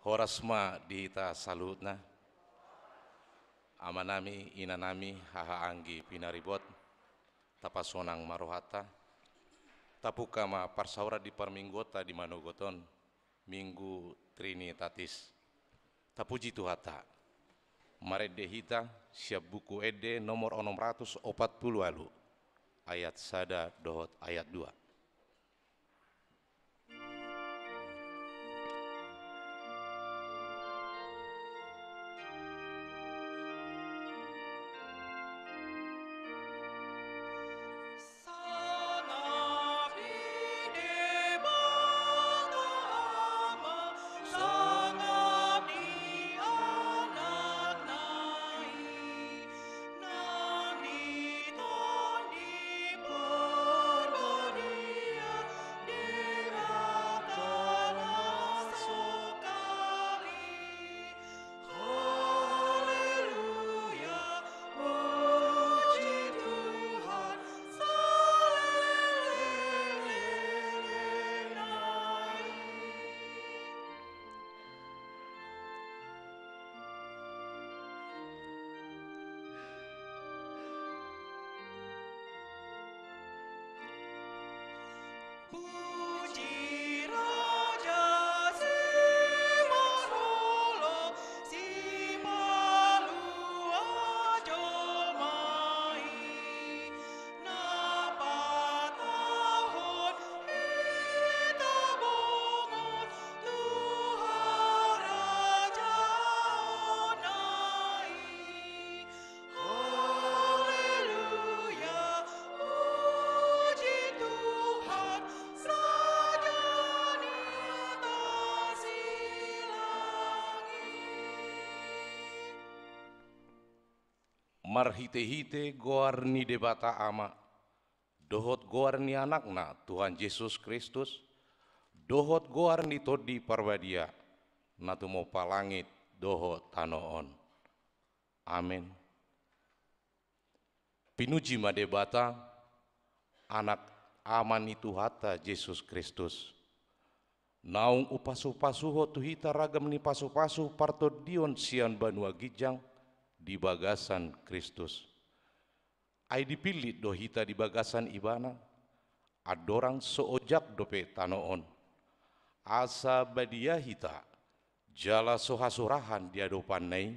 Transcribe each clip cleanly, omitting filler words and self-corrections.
Horasma dihita salutna, amanami inanami haha anggi pinaribot, tapasonang marohata, tapukama parsaura di perminggota di manogoton, minggu trinitatis, tapuji tuhata, marede hita siap buku ede nomor 640 alu, ayat sada dohot ayat 2. Marhite-hite goar ni debata ama, dohot goar ni anakna Tuhan Yesus Kristus, dohot goar ni todi parbadia, natumo palangit dohot tanoon. Amin. Pinuji ma debata, anak aman itu hata Yesus Kristus. Naung upasu-pasuho tuhita ragam ni pasu-pasu parto dion sian banua gijang, di bagasan Kristus. Ai dipilih dohita di bagasan ibana, adorang soojak dope tanoon. Asa badia hita, jala sohasurahan di adopan nai,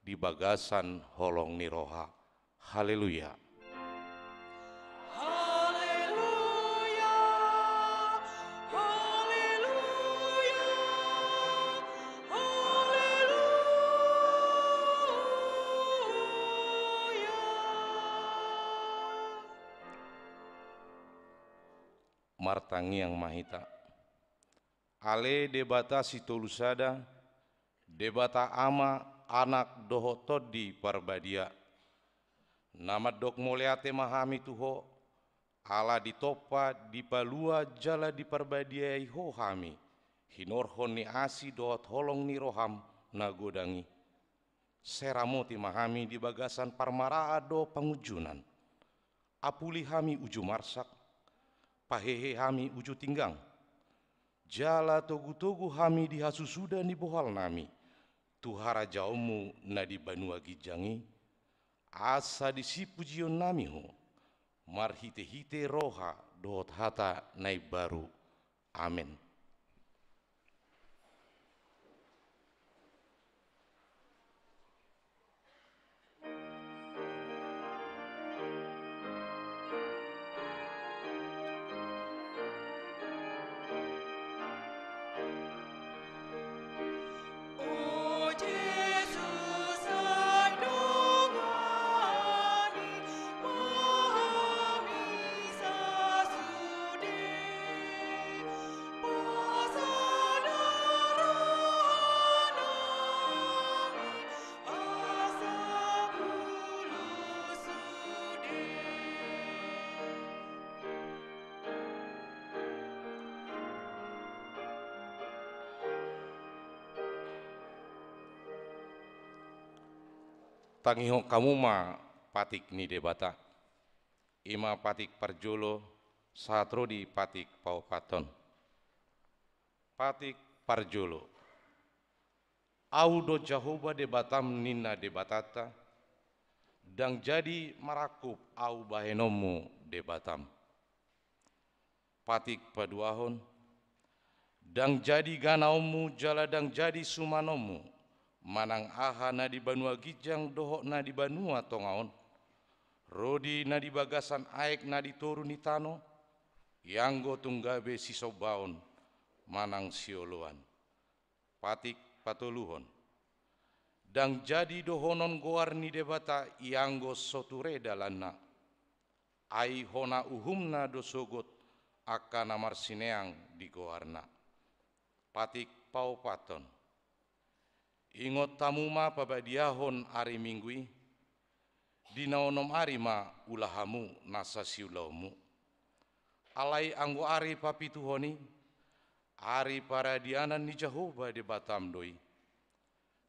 di bagasan holong niroha. Haleluya. Martangi yang mahita. Ale debata situlusada, debata ama anak doho todi parbadia. Nama dok moleate mahami tuho, ala ditopa dipalua jala di parbadia iho hami. Hinorhon ni asi dohot holong ni roham nagodangi. Seramoti mahami di bagasan parmaraado pangujunan. Apuli hami uju marsak, pahehe hami uju tinggang, jala togu-togu hami dihasusuda ni bohal nami, tuhara jaumu na di banua gijangi, asa disipujion nami ho, marhite-hite roha dohot hata nai baru. Amin. Tangiho kamu ma patik ni debata, ima patik parjolo, satro di patik paupaton. Patik parjolo, Audo Jahoba de Batam nina de Batata, dang jadi marakup au bahenomu de Batam. Patik paduahon, dang jadi ganaumu jala dang jadi sumanomu, manang aha na di banua gijang dohok na di banua tongaon, rodi na di bagasan aek na di toru ni tano, yanggo tunggabe sisobaon, manang sioloan. Patik patoluhon, dang jadi dohonon goar ni debata ianggo soture dalana, ai hona uhumna dosogot akan amar sineang di goarna. Patik pau paton, ingot tamuma pabadiahon ari minggui, dinaonom ari ma ulahamu nasa siulaumu. Alai anggo ari papituhoni, ari paradianan ni Jahoba de Batam doi.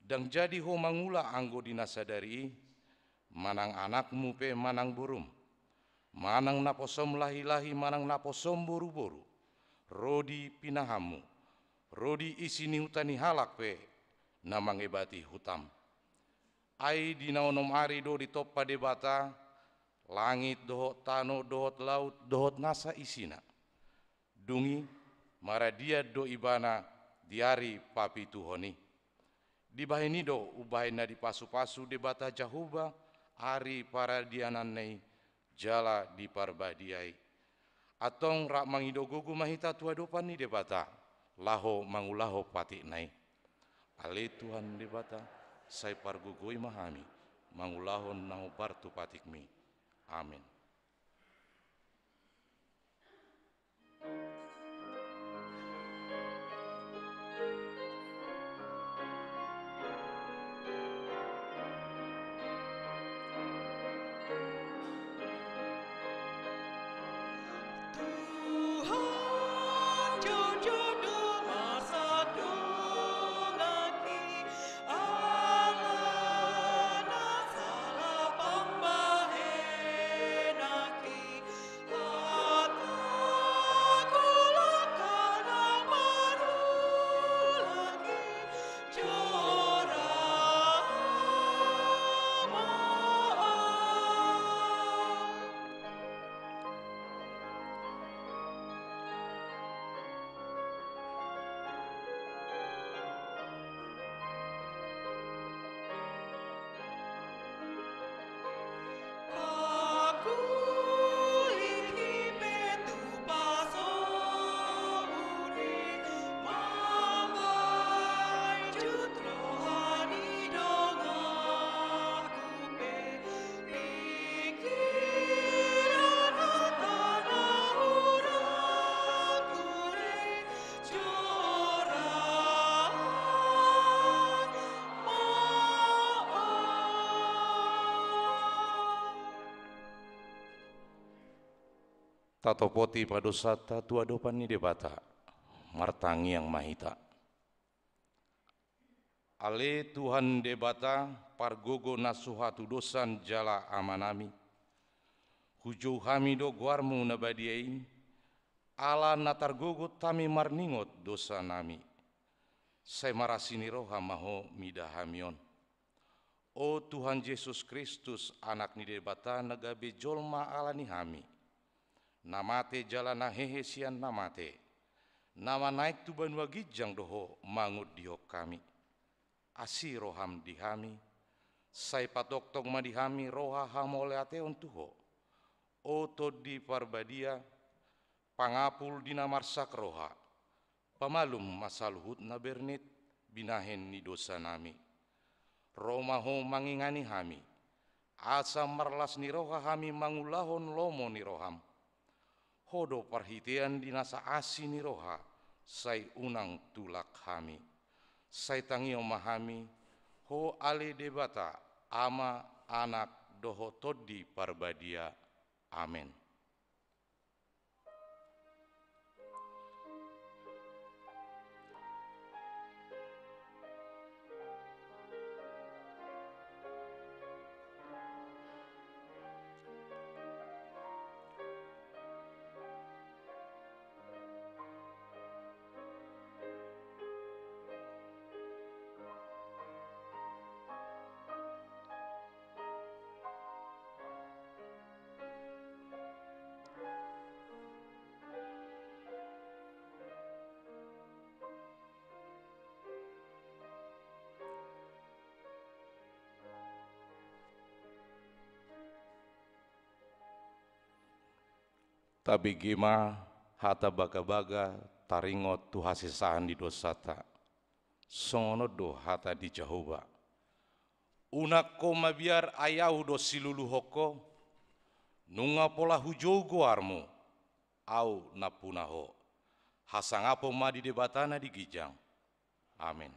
Dang jadi ho mangula anggo dinasadari, manang anakmu pe manang burum, manang naposom lahi-lahi manang naposom boru-boru, rodi pinahamu, rodi isini hutani halak pe namang ebati hutam. Ai dinaonom ari do di toppa de bata, langit dohot tano dohot laut dohot nasa isina. Dungi maradia do ibana diari papi tuhoni. Dibahini do ubahin na di pasu-pasu de bata Jahoba ari paradianan nei jala di parbadiai. Atong rak mangido gugu mahita tua dopan ni de bata laho mangulaho pati nai. Ale Tuhan de bata sai pargugui mahami mangulahon nau bartu patikmi. Amin. Tatopoti padosata tua dopan ni debata, martangi yang mahita. Ale Tuhan debata pargogo nasuhatu dosan jala amanami, hujau hami do guarmu nabadiai, ala natargogo tami marningot dosa nami, saya marasini roha maho midahamion. O Tuhan Yesus Kristus anak ni debata nagabe jolma ala ni hami, namate jalana hehe sian namate, nama naik tu banua gijang doho mangut diok kami, asi roham dihami, sai patok tong madihami roha hamole ateon tuho, o todi parbadia, pangapul dina marsak roha, pamalum masaluhut na bernit binahen ni dosa nami, romaho mangingani hami, asa marlas ni roha hami mangulahon lomo ni roham, hodo parhitian dinasa asi ni roha, sai unang tulak hami, sai tangio mahami, ho ale debata, ama anak doho todi parbadia. Amin. Tapi gima hata baga-baga taringot tu hasisahan di dosata. Sono do hata di Jehovah. Unak ko mabiar ayau do silulu hoko, nunga pola hujogo armu, au napunaho. Hasangapo ma di debatana di gijang. Amin.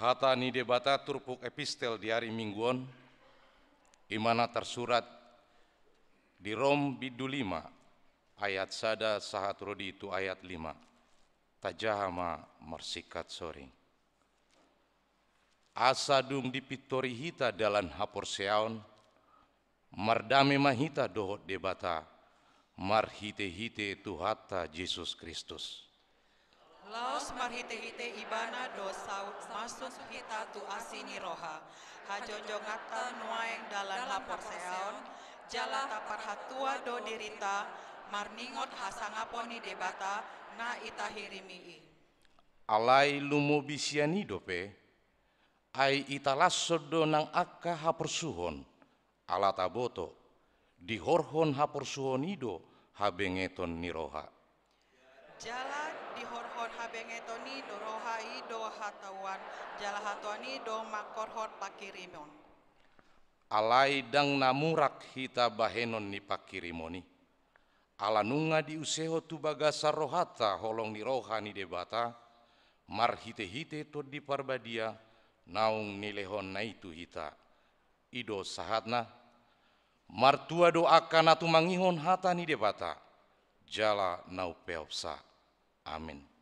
Hata ni debata turpuk epistel di hari mingguan, imana tersurat di Rom bidu 5, ayat sada sahat rodi itu ayat 5. Tajahama mersikat soring. Asa dung dipitori hita dalam hapor seaon, mardame mahita dohot debata, marhite-hite tu hata Yesus Kristus. Laos marhite-hite ibana do saut masuk hita tu asini roha. Hajonjongata nuaeng dalam lapor seaon, jala tapar hatua do dirita, marningot hasangaponi debata, na ita hirimii. Alai lumo bisiani dope, ai italasodo nang akka hapersuhon, alata boto, dihorhon hapersuhon ido habengeton niroha. Jala dihorhon habengetoni do roha ido hatawan, jala hatuani do makorhon pakirimon. Alai dang namurak hita bahenon ni pakirimoni. Alanunga di useho tu bagasa rohata holong ni roha ni debata, marhite-hite to di parbadia, naung nilehon na itu hita. Ido sahatna, martua doakan atu mangihon hata ni debata, jala nau peopsa. Amin.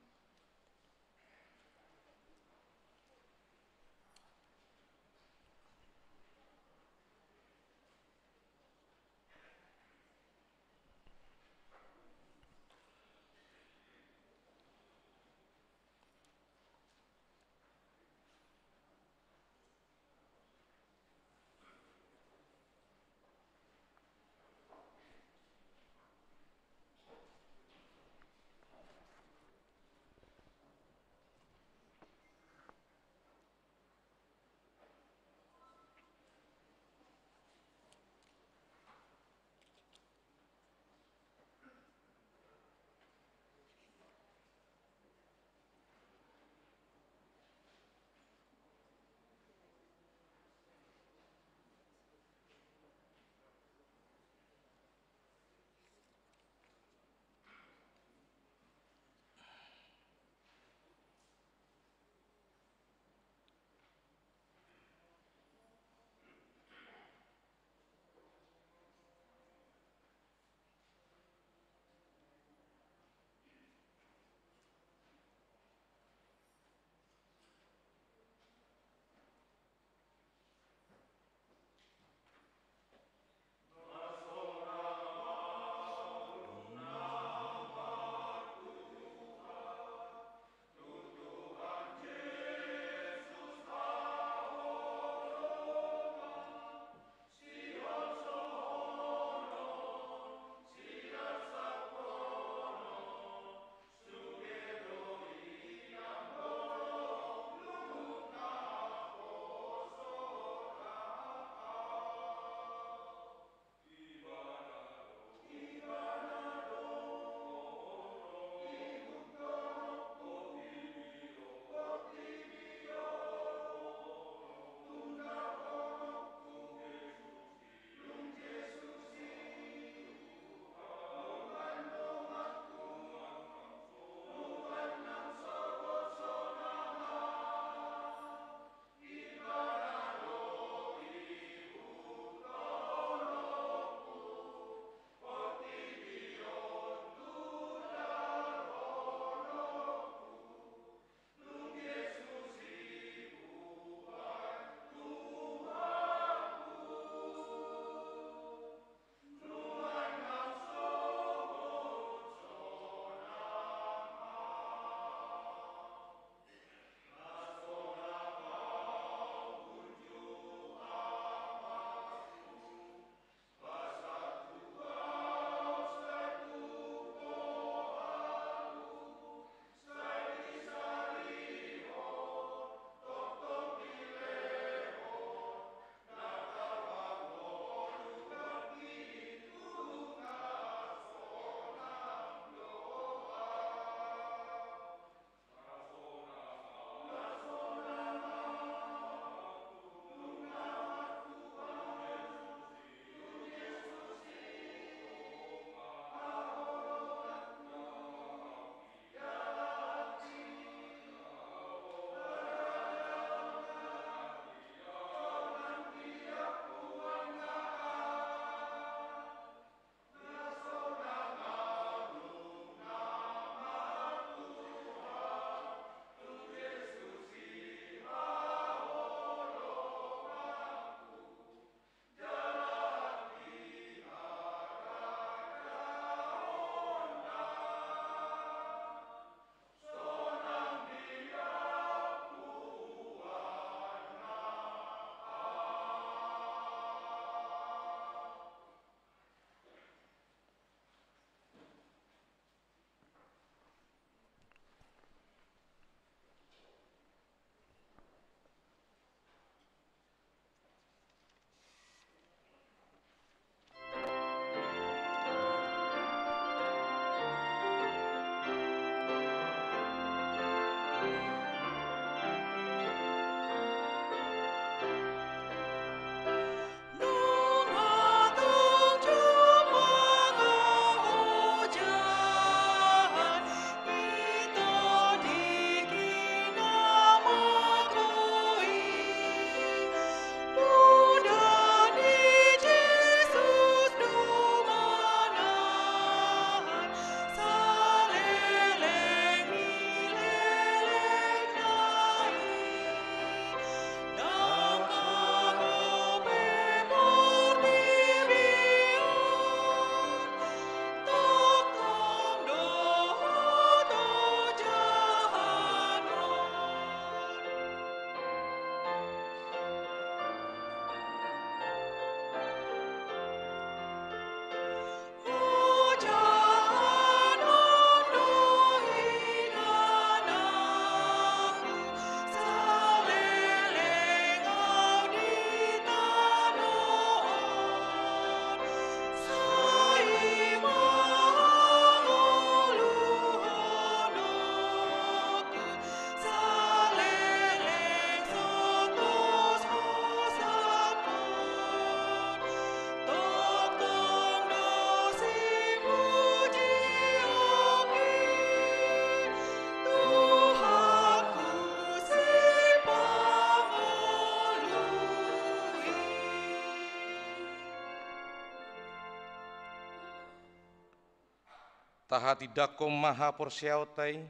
taha tidako maha porsiao tai,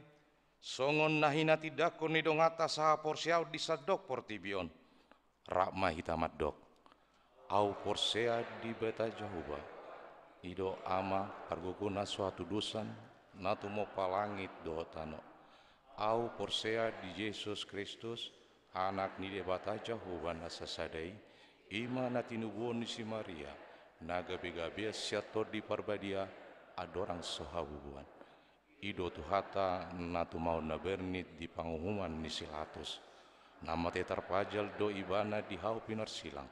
songon nahina tidako nidongata saha porsiao disadok portibion, rakma hitamat dok, au porsea di beta Jehovah, ido ama parguguna suatu dusan, natu mo palangit do tano, au porsea di Yesus Kristus, anak ni debata Jehovah nasasadai, ima natinubuon si Maria, naga begabia siato di parbadia, adorang sohabubuan. Ido tuhata natu mau nabernit di pangumuman ni silatus. Nama tetar pajal do ibana di hau pinar silang.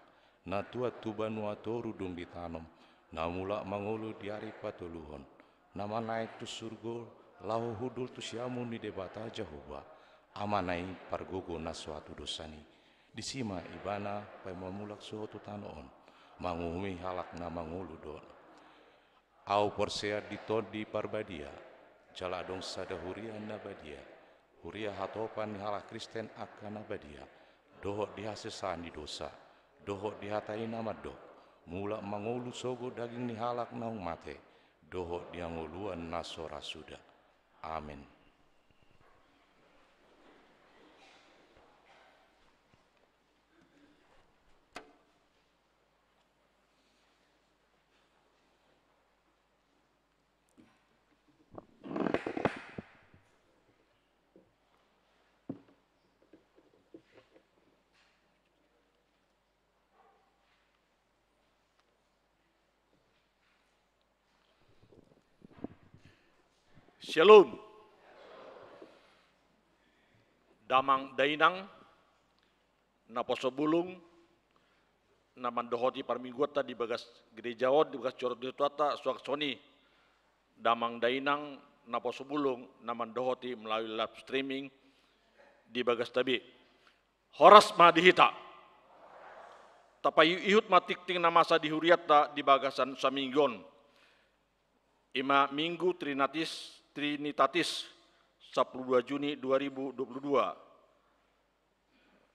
Natua tubanua toru dung ditanam. Namula mangulu di hari patuluhon. Nama naik tu surgo lau hudul tu siamu ni debata Jehovah. Amanai pargogo na suatu dosani. Disima ibana pai mamulak suatu tanoon. Mangumi halak na mangulu don. Au porsea ditodi parbadia. Jala dong sada huria nabadia. Huria hatopan hala Kristen akan nabadia. Dohok dihasesani dosa. Dohok dihatai nama dok. Mula mangulu sogo daging ni halak naung mate. Dohok dianguluan nasora sudah. Amin. Shalom. Damang dainang, naposobulung, namandohoti parmingguata di bagas gerejawan, di bagas corot tuata, suaksoni. Damang dainang, naposobulung, namandohoti melalui live streaming di bagas tabi. Horas madihita. Tapayu ihut matikting namasa dihuriata di bagasan saminggon. Ima minggu Trinitatis 12 Juni 2022.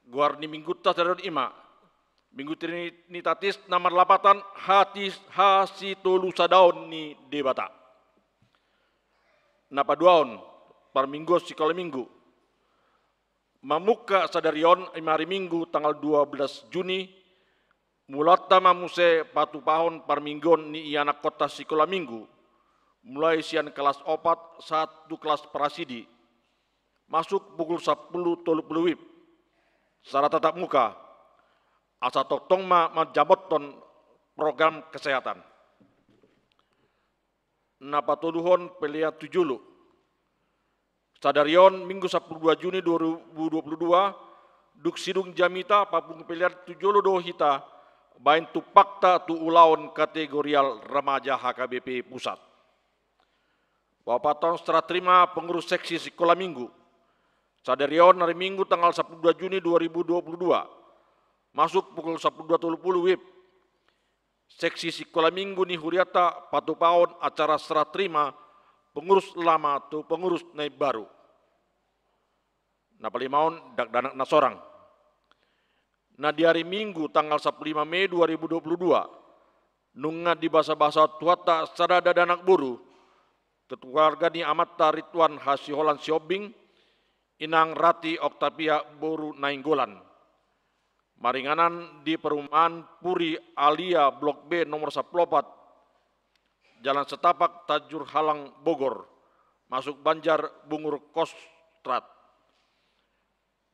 Guarni minggu tasaron ima. Minggu Trinitatis nomor 8 hasi tolu sadaon ni debata. Napa duaon par minggu sikala minggu. Mamuka sadarion ima hari minggu tanggal 12 Juni. Mulata mamuse patu pahon par minggon ni iana kota sikala minggu. Mulai sian kelas 4, 1 kelas prasidi, masuk pukul 10.30 WIB, secara tatap muka, asa totong majaboton program kesehatan. Napatuluhon pelia tujulu, sadarion minggu 12 Juni 2022, duk sidung jamita papung pelia tujulu dohita, bain tu pakta tu ulaun kategorial remaja HKBP Pusat. Wapatan setelah terima pengurus seksi sekolah minggu. Sadarion hari minggu tanggal 12 Juni 2022. Masuk pukul 10.20 WIB. Seksi sekolah minggu ni huriata patu paon acara serah terima pengurus lama tu pengurus naib baru. Nah palimaon dak danak nasorang. Nah di hari minggu tanggal 15 Mei 2022. Nunga di bahasa-bahasa tuata sadada danak buru. Keluarga ni Amata Rituan Hasiholan Siobing, Inang Rati Oktavia Boru Nainggolan. Maringanan di perumahan Puri Alia Blok B nomor 14, Jalan Setapak Tajur Halang Bogor, masuk Banjar Bungur Kostrat.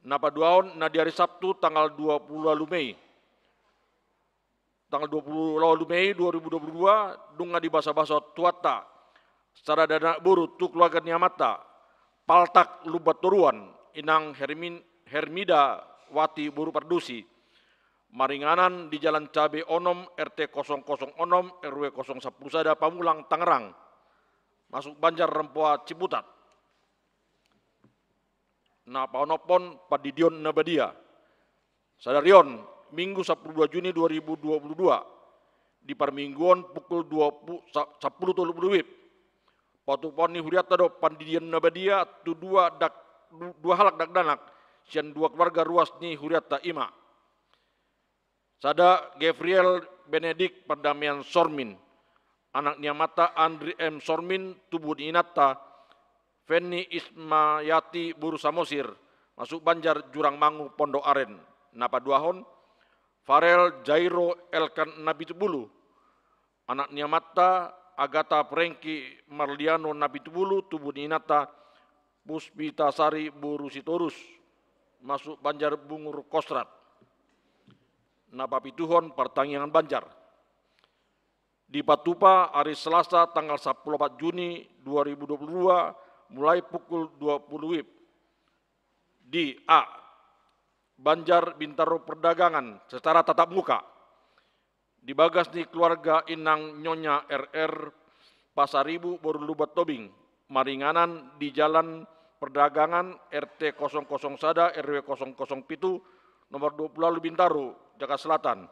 Napa duaon na di hari Sabtu tanggal 20 Mei. Tanggal 20 Mei 2022, dunga di bahasa-bahasa tuata, secara dana buru tu keluarga niamata, paltak lubat turuan, inang Hermida Wati Buru Pardusi, maringanan di Jalan Cabe Onom, RT 006 RW 010 Sada Pamulang Tangerang, masuk Banjar Rempoa Ciputat. Nah paonopon Padidion Nabadia, sadarion minggu 12 Juni 2022, di parmingguan pukul 10.30 WIB. Patu poni huriata do Pandidian Nabadia tu dua halak dak danak sian dua keluarga ruas ni huriata ima. Sada Gabriel Benedik Perdamaian Sormin anak niamata Andri M. Sormin, tubuh inata, Feni Ismayati, Buru Samosir, masuk Banjar, Jurang Mangu, Pondok Aren, napa duahon, Farel Jairo Elkan Nabitubulu, anak niamata Agata Prengki Marliano Nabitubulu, tubuh inata, Puspita Sari, Buru Sitorus, masuk Banjar Bungur Kosrat, napa pituhon pertanyaan Banjar. Di Patupa, hari Selasa tanggal 14 Juni 2022, mulai pukul 20 WIB. Di A. Banjar Bintaro Perdagangan secara tatap muka. Di Bagasni keluarga Inang Nyonya RR, Pasaribu, Borulubat Tobing. Maringanan di Jalan Perdagangan RT 00 Sada, RW 007, nomor 20 Bintaro, Jakarta Selatan.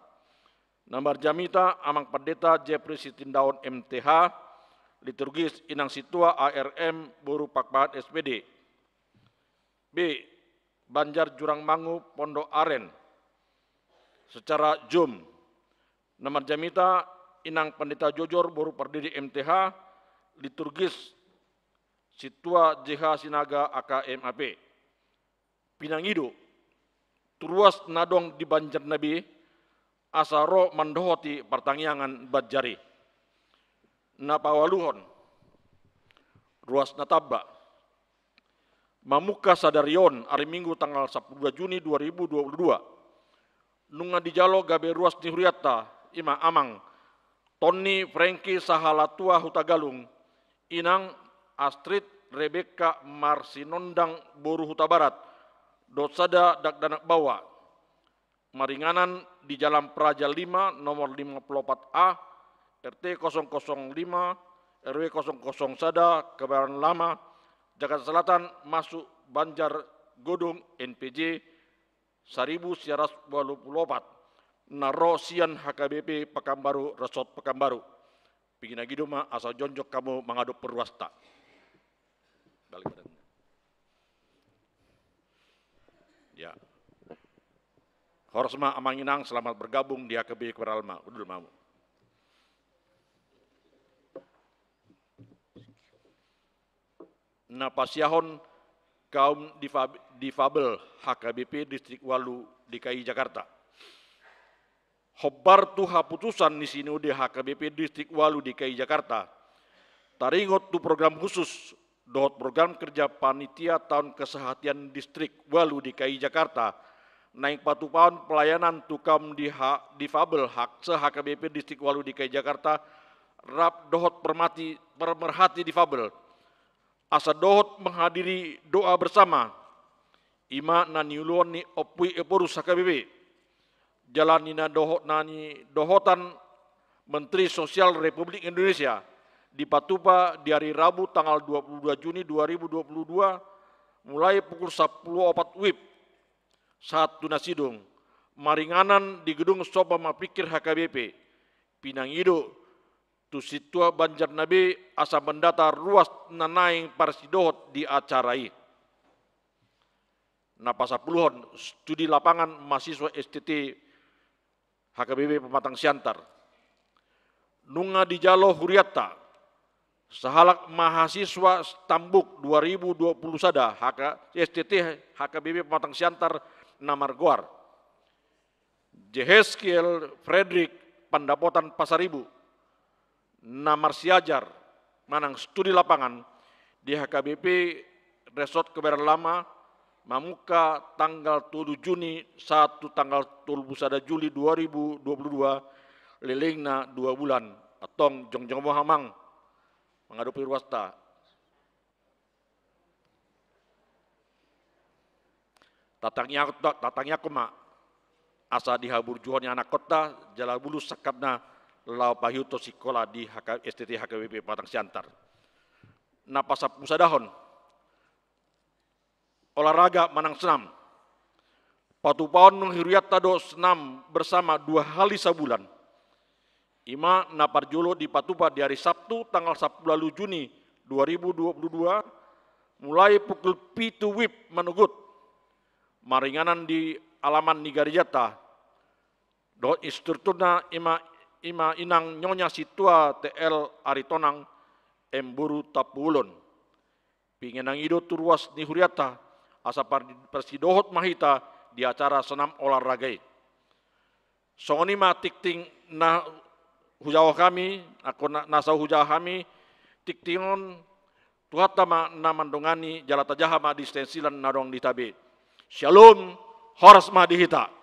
Nomor Jamita, Amang Pendeta Jeffrey Sitindaun MTH, liturgis Inang Situa ARM, Boru Pakpahat SPD. B. Banjar Jurang Mangu, Pondok Aren, secara Zoom. Nomor Jamita, Inang Pendeta Jojor, Boru Pardidi MTH, liturgis Situa JH Sinaga AKMAP. Pinangido, Turuas Nadong di Banjar Nabi, Asaro Mandohoti pertangyangan Badjari. Napawaluhon, Ruas Nataba, Mamuka Sadarion, hari Minggu tanggal 10 Juni 2022. Nunga Dijalo Gabe Ruas Nihuriata, Ima Amang, Tony Franky Sahalatua Hutagalung, Inang Astrid Rebecca Marsinondang Boru Huta Barat, Dotsada Dakdanak Bawa, Maringanan di Jalan Praja 5 nomor 54A RT 005 RW 00 Sada Kebayoran Lama Jakarta Selatan masuk Banjar Godong NPJ 1184 Naro Sian HKBP Pekanbaru Resort Pekanbaru. Pingin lagi doma asal jonjok kamu mengaduk perwasta. Balik badan. Ya. Horsma Amanginang selamat bergabung di HKB Keberalma. Udul mau. Napasiahon kaum difabel HKBP Distrik Walu DKI Jakarta. Hobar tuha putusan di sini di HKBP Distrik Walu DKI Jakarta. Taringot tu program khusus dot program kerja panitia tahun kesehatan Distrik Walu DKI Jakarta. Naik patupaun pelayanan tukam difabel hak se-HKBP Distrik Walu DKI Jakarta rap dohot pemerhati difabel asa dohot menghadiri doa bersama ima naniuluan ni opui eporus HKBP jalanina dohotan Menteri Sosial Republik Indonesia di Patupa di hari Rabu tanggal 22 Juni 2022 mulai pukul 10.04 WIB saat tunasidung, maringanan di gedung Soba Mapikir HKBP, Pinangido, Tusitua Banjar Nabi, asa mendata ruas nanaing parsidohot di acarai. Napasapuluhon, studi lapangan mahasiswa STT HKBP Pematang Siantar. Nunga Dijalo Huriata, sahalak mahasiswa Stambuk 2020 sada STT HKBP Pematang Siantar Namargoar. Jeheskiel Frederick Pandapotan Pasaribu. Namar Siajar Manang studi lapangan di HKBP Resort Kebayoran Lama Mamuka tanggal 7 Juni 1 tanggal 30 Juli 2022 lilingna 2 bulan atong jongjong mohamang menghadapi wasta. Tatangnya koma asa dihabur juhonnya anak kota jala bulu sakapna lau pahyuto sikola di STT HKBP Patang Siantar. Napasap musadahon olahraga manang senam. Patupaon menghiriat tado senam bersama 2 kali sebulan. Ima naparjolo di Patupa di hari Sabtu tanggal 10 Juni 2022 mulai pukul 7 WIB menugut. Maringanan di alaman Nigarijata. Do instrukturna ima ima inang nyonya situa TL Aritonang emburu tapulon. Pingenang ido turuas ni huriata asa persidohot mahita di acara senam olahraga. Songoni ma tikting na hujawa kami, aku nasa hujawa kami, tiktingon tuhata ma na mandongani jalata jaha ma distensilan nadong ditabe. Shalom, horas ma dihita.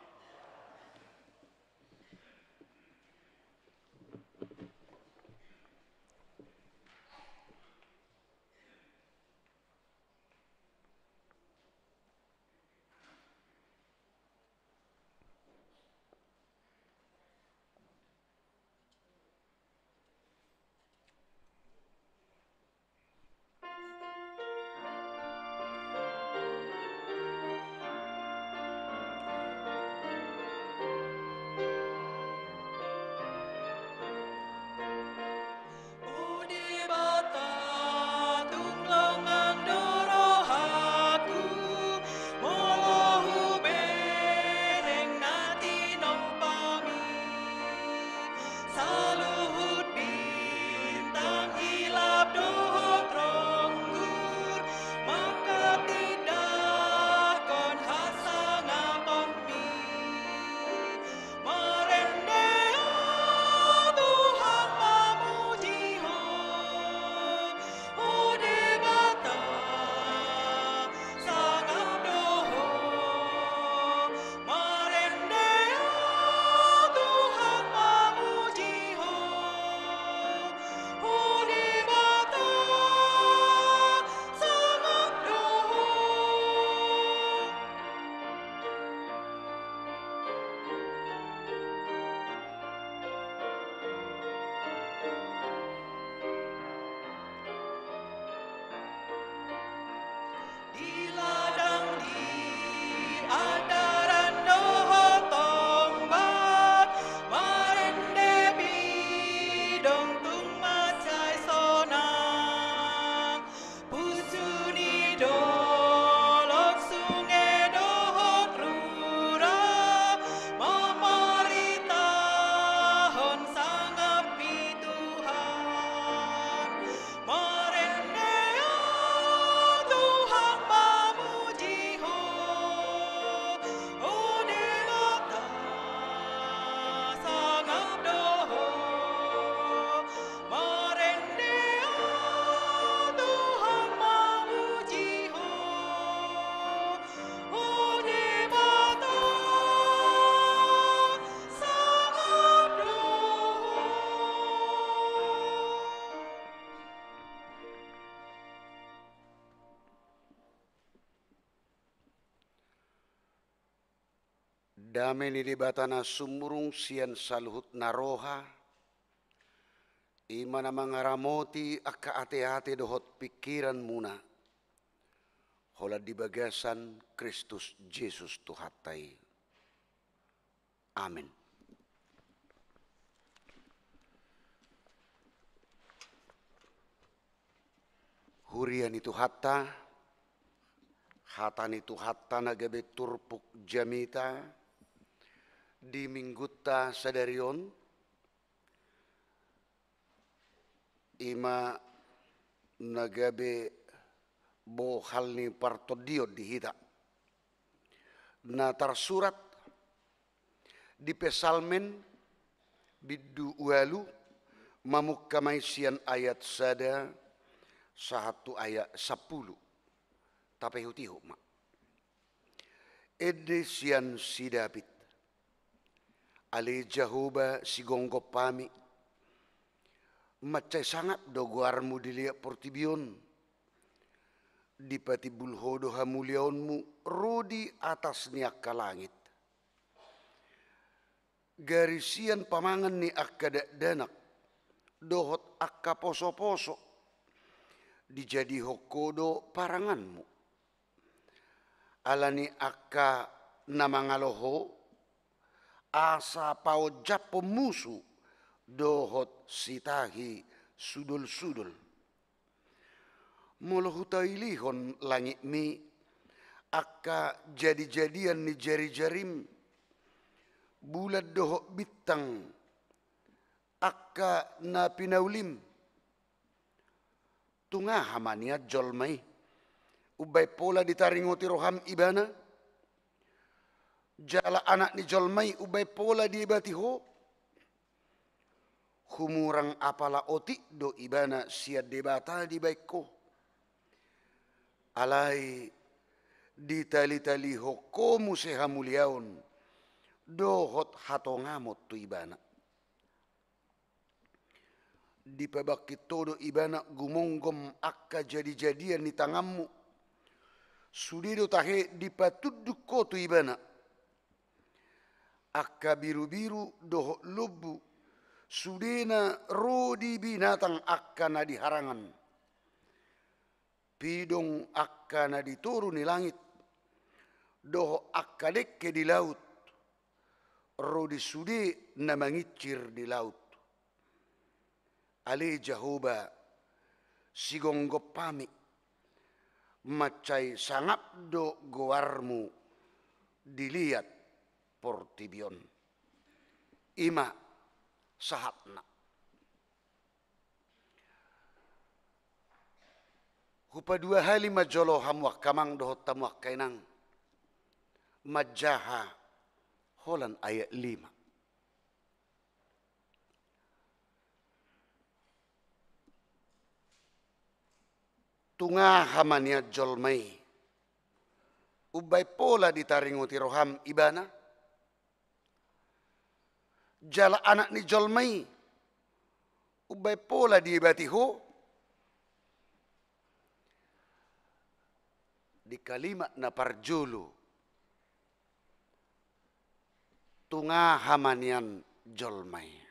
Dame ni batana sumurung sian saluhut naroha, ima na mangaramoti akka ate-ate dohot pikiran muna, hola di bagasan Kristus Yesus Tuhatai. Amin. Hurian itu hatta, hatan itu hatta nagabe turpuk jamita, di minggutta sadarion ima nagabe bo halni partodio dihita na tersurat di pesalmen biddu ualu mamukkamaisian ayat sada satu ayat 10 tapi hutihu ma edesian si David Ali Jahoba si gonggo pami macai sangat doguarmu dilihat portibion di pati bulhodo hamulionmu rudi atas niakka langit garisian pamangan ni akka danak dohot akka poso-poso dijadi hokodo paranganmu alani akka namangaloho asa pao japo musu dohot sitahi sudul-sudul. Molo hutailihon langit mi akka jadi-jadian ni jari-jarim bulat dohot bitang akka na pinaulim. Tunga hamania jolmai. Ubay pola ditaringoti roham ibana. Jala anak ni jolmai ubay pola diibatiho. Humurang apala oti do ibana siya debata di baikko. Alai ditali-tali hokomu sehamuliaon. Dohot hatongamot tu ibana. Di pabakit todo ibana gumonggom akka jadi-jadian ni tangammu. Sudido tahe dipatuduk ko tu ibana. Akka biru-biru dohot lubu. Sudena rodi binatang akka na diharangan. Pidong akka na dituru ni langit. Doho akka dekke di laut. Rodi sude na mangicir di laut. Ale Jahoba sigonggop pami. Macai sangap do goarmu dilihat portibion. Ima sahatna. Hupa dua hali majolo hamwak kamang dohot tamwak kainang. Majaha Holan ayat 5. Tunga hamania jolmai. Ubay pola ditaringuti roham ibana. Jala anak ni jolmai. Ubay pola diibatiho. Di kalimat na parjulu. Tunga hamanian jolmai.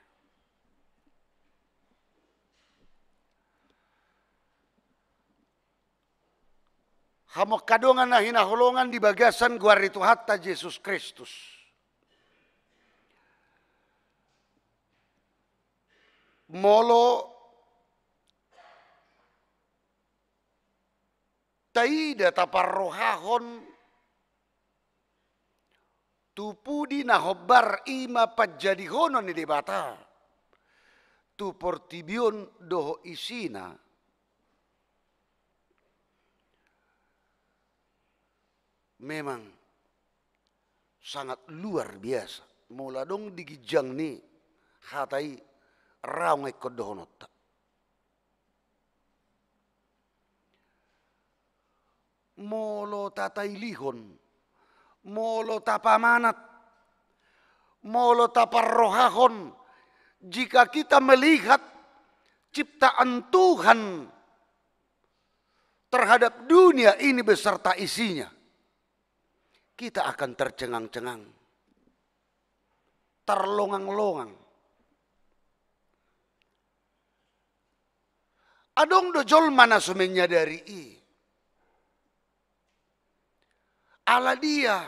Hamok kadongan na hinahulungan di bagasan guaritu hatta Yesus Kristus. Molo taida taparrohahon tupudi na hobbar ima pajadihonon ni debata. Tu portibion doho isina. Memang sangat luar biasa. Mula dong digijang ni hatai raung ekor dohonot. Molo tatai lihon. Molo tapamanat. Molo taparrohahon. Jika kita melihat ciptaan Tuhan terhadap dunia ini beserta isinya, kita akan tercengang-cengang, terlongang-longang. Adong dojol mana sumenyadari i. Ala dia,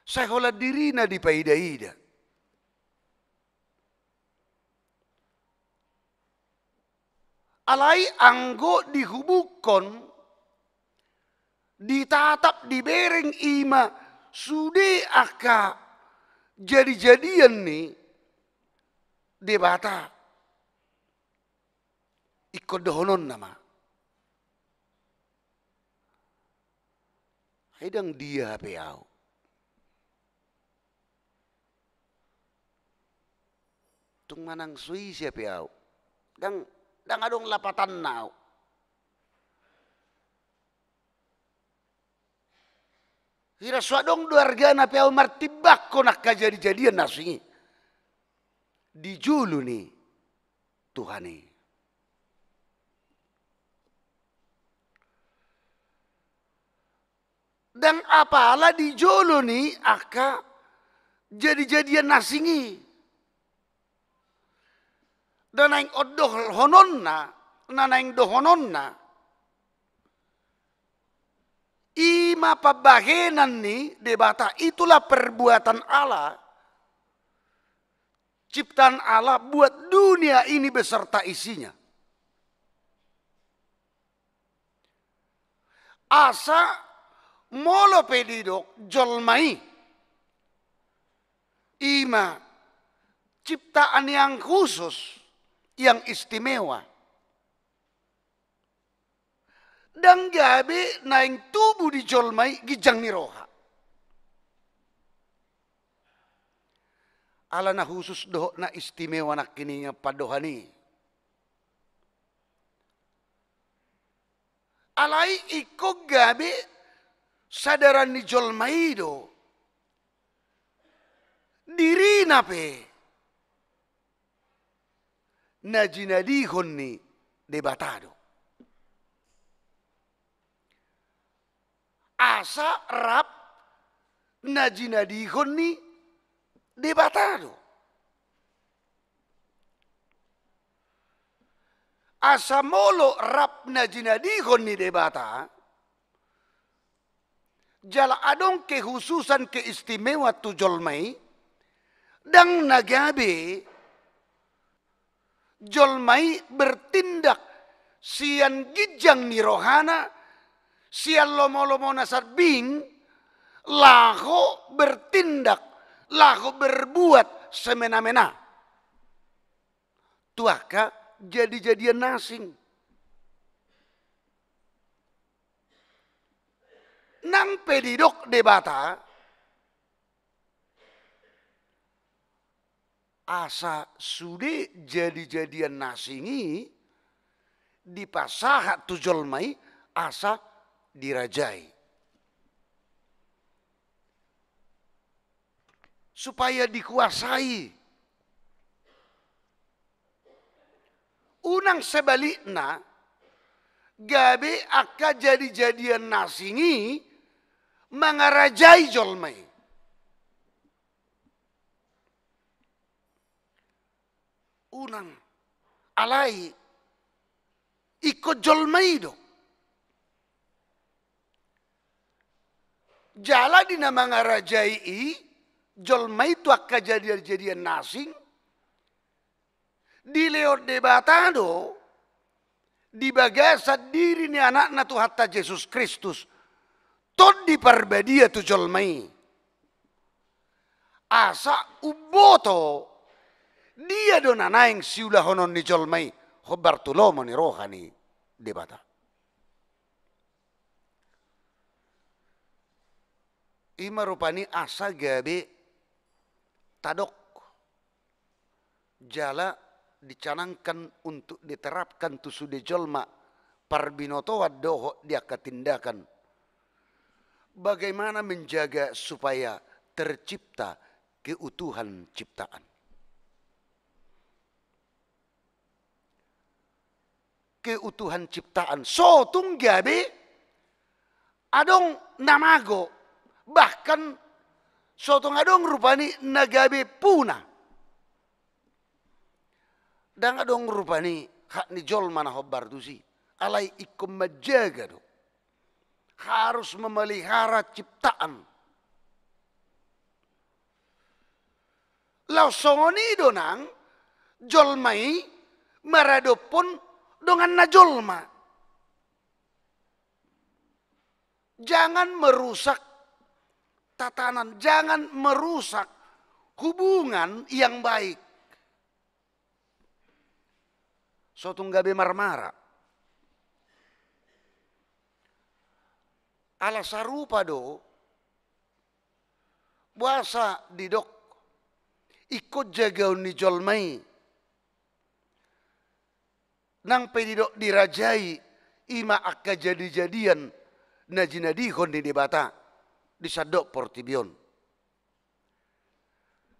sehola dirina di paida-ida. Alai anggo dihubukon, ditatap di bereng ima, sude aka jadi-jadian nih debata ikut dohonon nama. Haidang dia peau. Tung manang sui siya peau. Dang adong lapatan nao. Hira swadong duarga na peau martibak ko nakajadi-jadian nasingi. Dijulu ni Tuhan ni. Dan apalah dijolo ni aka jadi-jadian nasingi. Dan naing odoh hononna, naing dohononna. Ima pabahenan ni debata itulah perbuatan Allah. Ciptaan Allah buat dunia ini beserta isinya. Asa molo pedidok jolmai. Ima ciptaan yang khusus, yang istimewa. Dan gabe naing tubuh di jolmai gijang ni roha. Ala na khusus doh na istimewa na kini nga padohani. Alai iko gabe sadaran ni jolmai do. Diri nape. Na jinadihon ni debatado. Asa rap na jinadihon ni debatado. Asa molo rap na jinadihon ni debata, jala adong kehususan keistimewa tu jolmai, dang nagabe jolmai bertindak sian gijang ni rohana, sian lomo-lomo nasarbing, laho bertindak, laho berbuat semena-mena. Tuaka jadi-jadian nasing. Nang pedidok debata, asa sude jadi-jadian nasingi, di pasaha tu jolmai, asa dirajai. Supaya dikuasai. Unang sebalikna, gabe aka jadi-jadian nasingi, mangarajai jolmai. Unang alai ikut jolmai do. Jala dina mangarajai jolmai tu aka jadi-jadian nasing. Di lewat debatado, di bagasat diri ni anak-anak tu hatta Yesus Kristus, tot di parbadia tu jolmai. Asa uboto, dia dona naing siulah honon ni jolmai, khobar tulomo ni rohani debata. Ima rupani asa gabe tadok jala dicanangkan untuk diterapkan tu sude jolma parbinoto wadoho dia ketindakan. Bagaimana menjaga supaya tercipta keutuhan ciptaan. Keutuhan ciptaan. So tunggabe adong namago. Bahkan so tung adong rupani nagabe puna. Dan adong rupani hak ni jol mana hobar tu si. Alai ikum menjaga do. Harus memelihara ciptaan. Lau songoni donang jolmai maradopon dengan na jolma. Jangan merusak tatanan, jangan merusak hubungan yang baik. Sotung gabe marmara. Ala sarupa do. Buasa didok. Ikut jagaun ni jolmai. Nang pedidok dirajai. Ima akka jadi-jadian. Najinadihon di debata. Disadok portibion.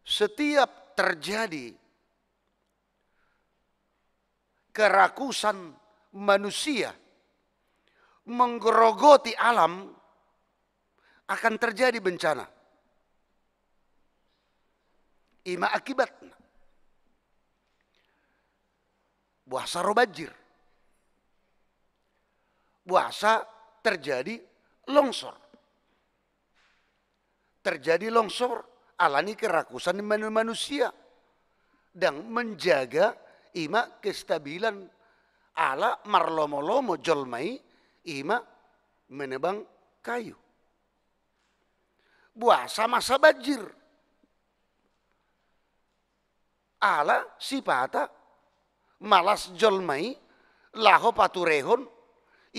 Setiap terjadi kerakusan manusia menggerogoti alam, akan terjadi bencana. Ima akibatnya buasa robajir, buasa terjadi longsor, terjadi longsor alani kerakusan manusia dan menjaga ima kestabilan ala marlomo-lomo jolmai ima menebang kayu. Buasa masa banjir. ala sipata malas jolmai laho paturehon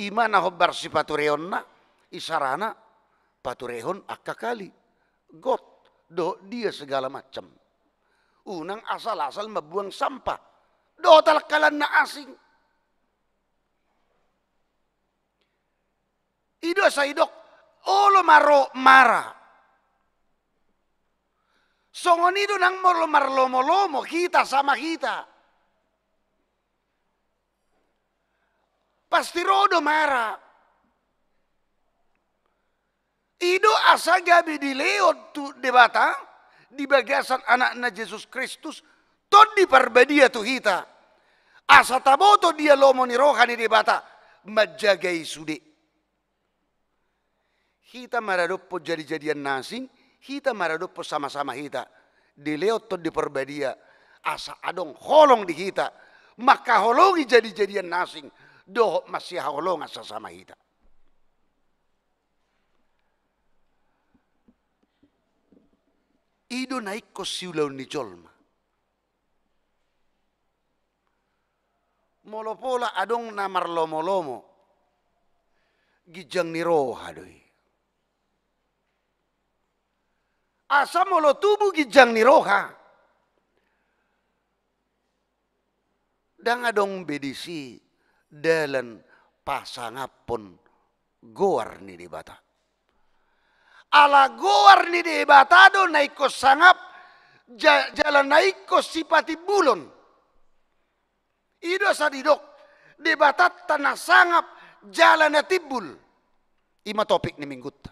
ima naho barsipatureon na isarana paturehon akakali got do dia segala macam unang asal-asal membuang sampah do talakalan na asing ido sa idok olo maro mara songon ido nang molo marlomo-lomo kita sama kita pasti rodo mara ido asa gabi di leod tu debata di bagasan anakna Yesus Kristus ton di perbadia tu hita asa taboto dia lomo ni rohani debata majagai sude hita maradopo jadi-jadian nasing hita maradopo sama-sama hita di leod ton di perbadia asa adong holong di hita maka holongi jadi-jadian nasing doh masih holong asa sama hita ido naik ko siulaw ni jolma molopola adong namar lomo-lomo gijang ni roha doi asa molo tubuh gijang ni roha dang adong bedisi dalan pasangapon goar ni di bata ala goar ni de batado naiko sangap jalan naiko sipati bulon ido sadidok de batat tanah sangap jalan tibul ima topik ni minggut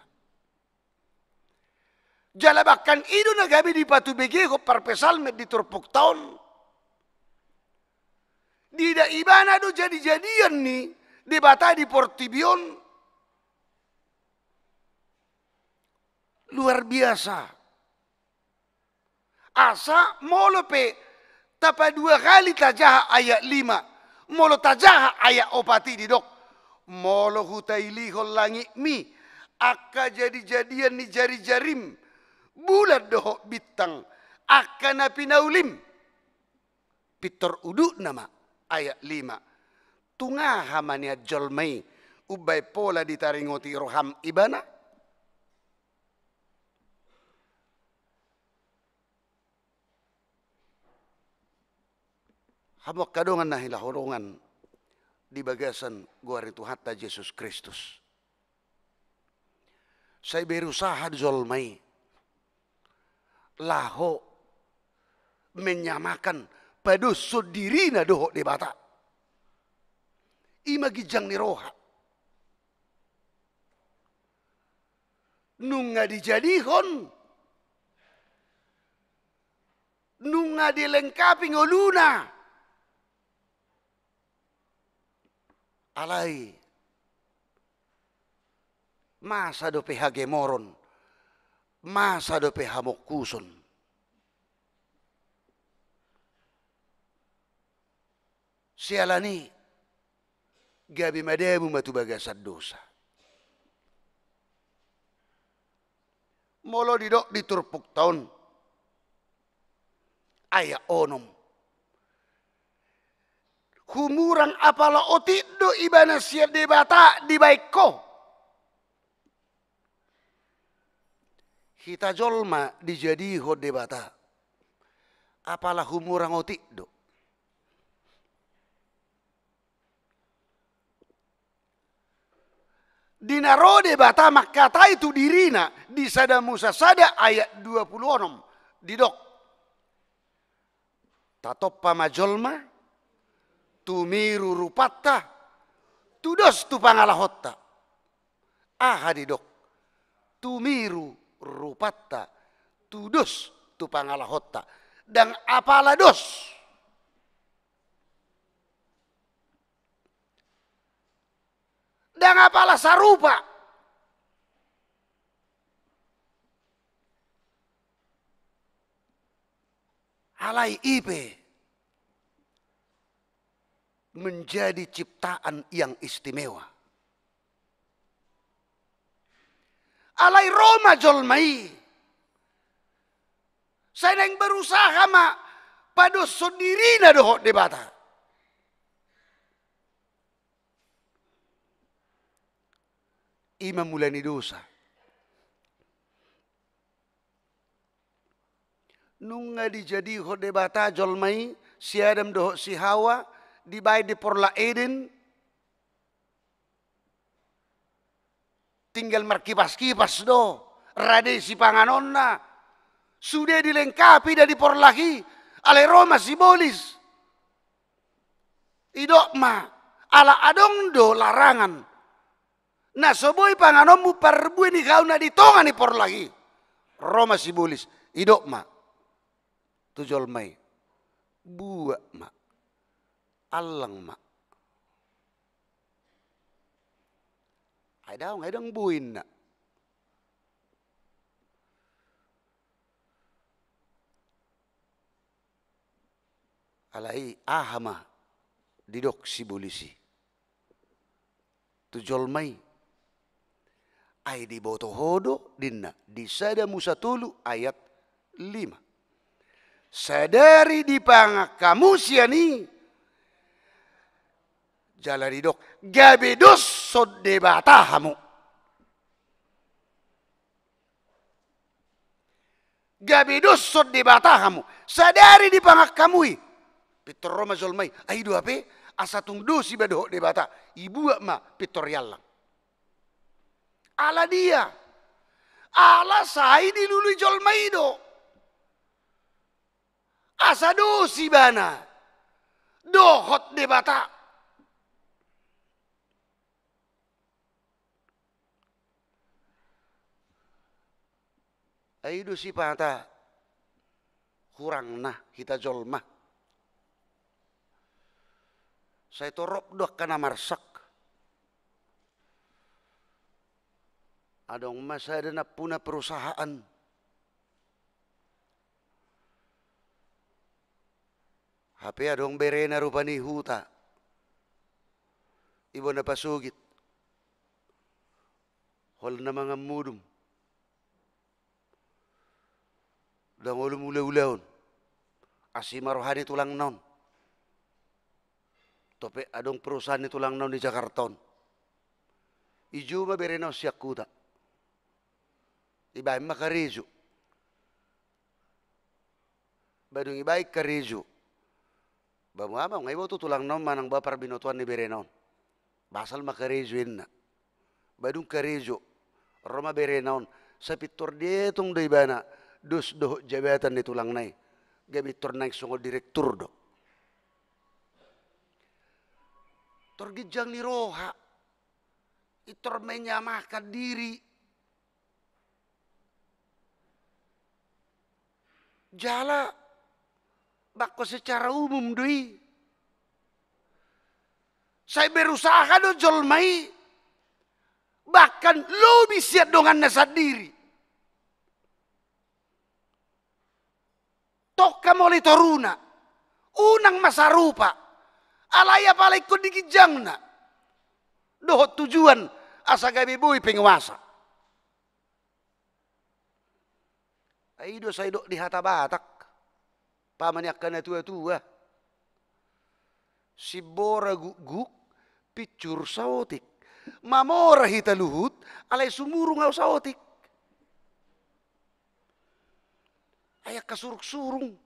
jalabakan ido nagabi di patu begego parpesal med di turpuk tahun di da ibana do jadi-jadian ni de bata di Portibion luar biasa. Asa molo pe tapa 2 kali tajaha ayat 5. Molo tajaha ayat opati di dok. Molo hutai lihol langit mi. Akka jadi-jadian ni jari-jarim. Bulat doho bitang. Akka na pinaulim. Pitor uduk nama ayat 5. Tungaha mania jolmai. Ubay pola ditaringoti roham ibana. Hamok kadongan na hilahorongan di bagasan guari Tuhan Yesus Kristus. Saya berusaha jolmai laho menyamakan pada sodirina doho de bata. Ima gijang ni roha. Nunga dijadihon. Nunga dilengkapi ngoluna. Alai masa do pe hagemoron masa do pe hamokuson sialani gabi madebu matu bagasad dosa molo didok diturpuk tahun aya onom humurang apala otido ibana siap debata di baikko. Hita jolma dijadiho debata. Apala humurang otido. Dinaro debata makata itu dirina di sada Musa sada ayat 26 didok. Tatoppa majolma tumiru rupatta tudos tu pangalahotta ahadidok tumiru rupatta tudos tu pangalahotta dan apala dos dan apala sarupa alai ipe menjadi ciptaan yang istimewa. Alai Roma jolmai. Saya yang berusaha Pado sendiri na doh debata. Ima mulani dosa. Nunga dijadi ho debata jolmai si Adam doh si Hawa dibai di porla Eden. Tinggal markipas-kipas do. Rade si panganonna. Sudah dilengkapi dari porlahi. Ale Roma simbolis. Idok ma. Ala adong do larangan. Nah soboi panganommu parbu ni kau na ditonga ni porlahi. Roma simbolis. Idok ma. Tujol mai. Buat ma. Alang ma. Ay daw ngayon buin na. Alai ahama didok si bulisi. Tujol mai. Ay di boto hodo dinna. Di sada Musa tulu ayat 5. Sadari di pangakamu siani. Jala didok. Gabedos sodde batahamu. Gabedos sodde batahamu. Sadari di pangakamui. Pitor Roma zolmai. Ay do ape? Asatung dosi badoh de bata. Ibu ma pitor yallang. Ala dia. Ala sai dilului jolmai do. Asa dosi bana. Dohot de bata. Ay do si pata. Kurang nah kita jolmah. Saya torok dok karena marsak. Adong masa ada na puna perusahaan. HP adong berena rupani huta. Ibu na pasugit. Hol na mga mudum. Dang ulum ulaw-ulawn. Asimarohani tulang non. Tope adong perusahaan itu lang naon di Jakarta. Iju ma berena siak kuda. Ibai makarejo. Badung ibai karejo. Bamu ama ngaibo tu tulang naon manang bapar binotuan ni berenon. Basal makarejo inna. Badung karejo. Roma berenon. Sa pitor dietong do ibana. Dus doh jabatan di tulang nai. Gabitor naik sungol direktur do. Torgijang ni roha. Itor menyamakan diri. Jala. Bako secara umum doi. Saya berusaha do jolmai. Bahkan lebih siap dengan nasa diri. Toka moli toruna. Unang masarupa. Alaya palay ko digijang na. Dohot tujuan asa gabi boy penguasa. Aido sa ido di hata batak. Pamanyak ka na tua-tua. Si bora guguk picur saotik. Mamora hita luhut alay sumurung aw saotik. Ayak kasuruk-surung.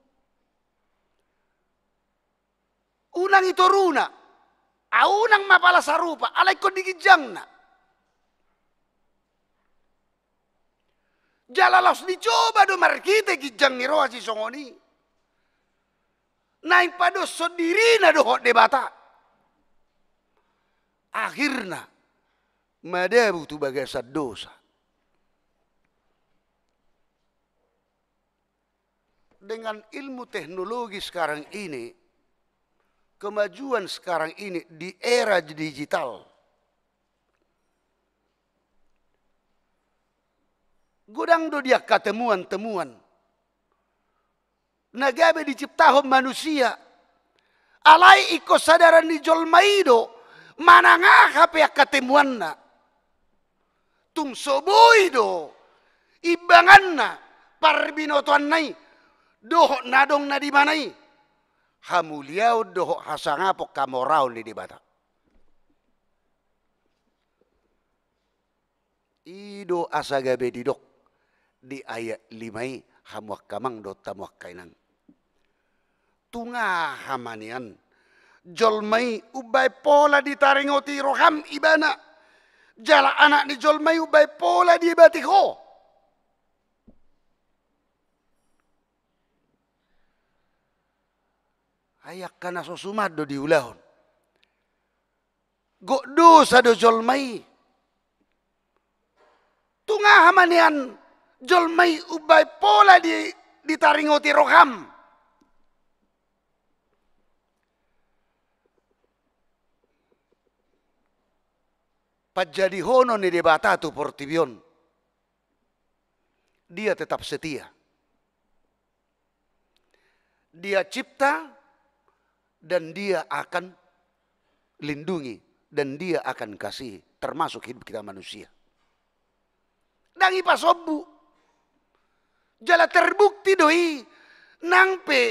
Unang ito runa. Aunang mapala sarupa. Alay ko digijang na. Jalalos dicoba do markite gijang ni roa si songoni. Naing pado sendiri na dohot debata. Akhirna. Madabu tu bagasa dosa. Dengan ilmu teknologi sekarang ini. Kemajuan sekarang ini di era digital. Gudang do dia ketemuan-temuan. Nagabe diciptakan manusia. Alai iko sadaran di jolmaido. Manangah hape ketemuan na. Tung soboido. Ibangan na. Parbinotuan nai. Doh nadong na di manai. hamuliau doho hasangapok kamorau ni dibata. Ido asagabe didok di ayat 5 hamuak kamang do tamuak kainang. Tunga hamanian jolmai ubay pola ditaringoti roham ibana. Jala anak ni jolmai ubay pola di batiho. Ayak kana sosumad do diulahon. Go dosa do jolmai. Tunga hamanian jolmai ubay pola ditaringoti roham. Pajadi hono ni debata tu portibion. Dia tetap setia. Dia cipta dan dia akan lindungi dan dia akan kasih termasuk hidup kita manusia. Dangi pasobu. Jala terbukti doi nangpe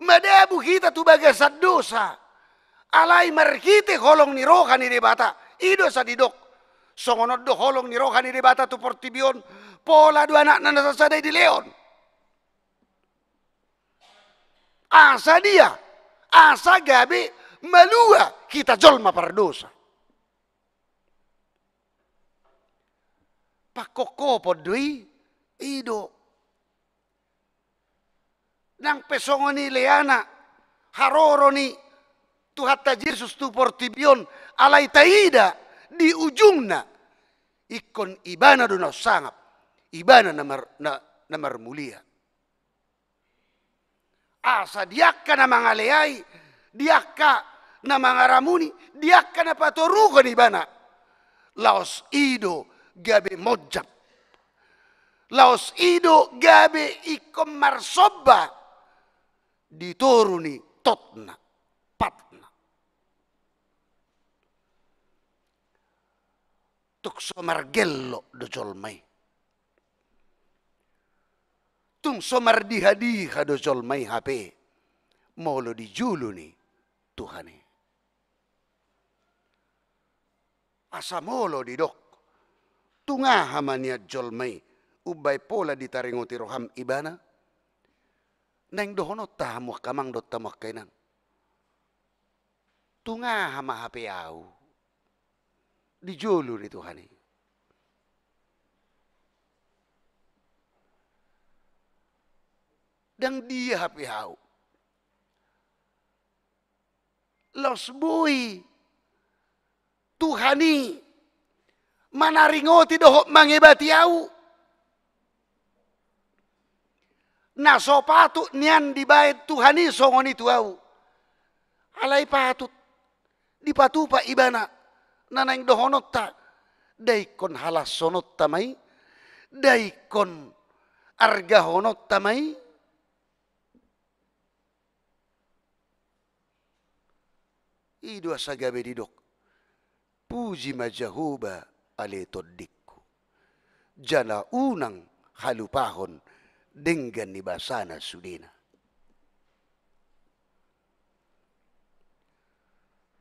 madabu kita tu bagasat dosa. Alai markite holong ni roha ni debata. Ido sa didok. Songonod do holong ni roha ni debata tu portibion. Pola do anak na nasasaday di leon. Asa dia. Asa gabi malua kita jolma pardosa. Pakoko doi ido. Nang pesongo ni leana haroro ni Tuhan Yesus tu portibion alai taida di ujungna ikon ibana do na sangap ibana namar mulia. Asa diakka na mangaleai diakka na mangaramuni diakka na patorugon ibana. Laos ido gabe mojab. Laos ido gabe ikom marsoba ditoruni totna patna. Tuk somargello do jolmai. Tung somar dihadiha do jolmai hape. Molo dijulu ni Tuhane. Asa molo didok. Tunga hamania jolmai ubay pola ditaringoti roham ibana. Neng dohono tahamuak kamang do tamuak kainang. Tunga hama hape au. Dijulu ni Tuhani. Dan dia hape au. Los boy Tuhani manaringoti dohok mangibati au. Na so patut nian dibayad Tuhani songoni tu au. Alai patut dipatupa ibana nanang dohonot ta. Daikon halas sonot tamai. Daikon arga honot tamai. Idu asagabe didok. Puji majahuba ale todikku. Jana unang halupahon dengan nibasana sudina.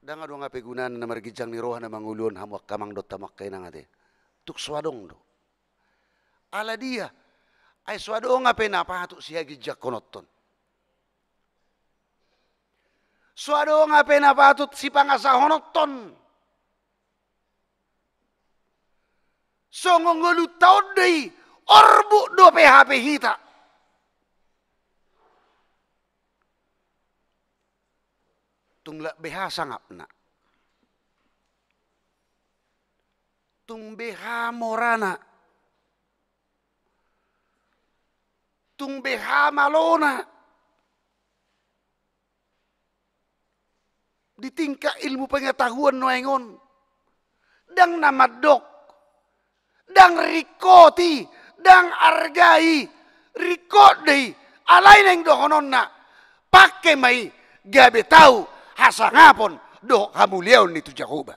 Danga do ngape gunaan na margijang ni roha na mangulun hamuak kamang do tamak kay nangate. Tuk swadong do. Ala dia ay swadong ngape napatu siya gijak konoton. Swadong ngape napatut si pangasahonoton. Songongolu taon day orbu do PHP hita. Tungla beha sangap na. Tung beha morana. Tung beha malona. Di tingkat ilmu pengetahuan noengon. Dang namadok. Dang rikoti. Dang argai. Rikodi. Alay neng dohonon na. Pakai mai. Gabe tahu. Hasangapon do hamuliaon ni tu Jakoba.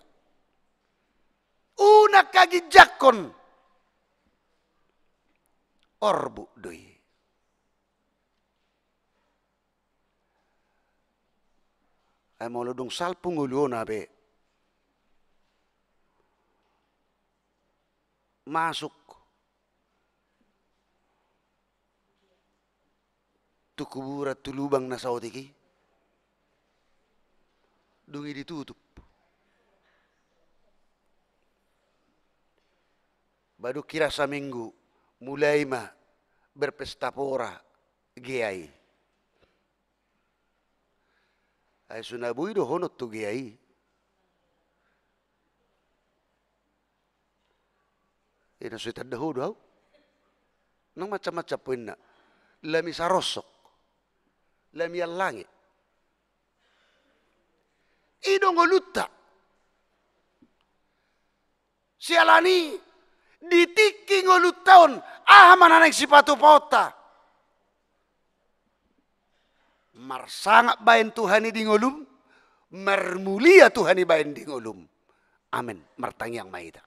Una kagijakon orbu doi. Ay mau dong salpung uliona be. Masuk. Tu kuburan tu lubang na sautiki. Dungi ditutup. Baru kira seminggu mulai mah berpesta pora giai. Ay sunabui do honot tu giai. Ina suita dahulu au. Nang macam-macam pun na. Lami sarosok. Lami alangi. Idong golutta. Sialani ditiki ngolutaon mananang sipatu pota. Marsangak bain Tuhani di ngolum, marmulia Tuhani bain di ngolum. Amin. Martangyang maida.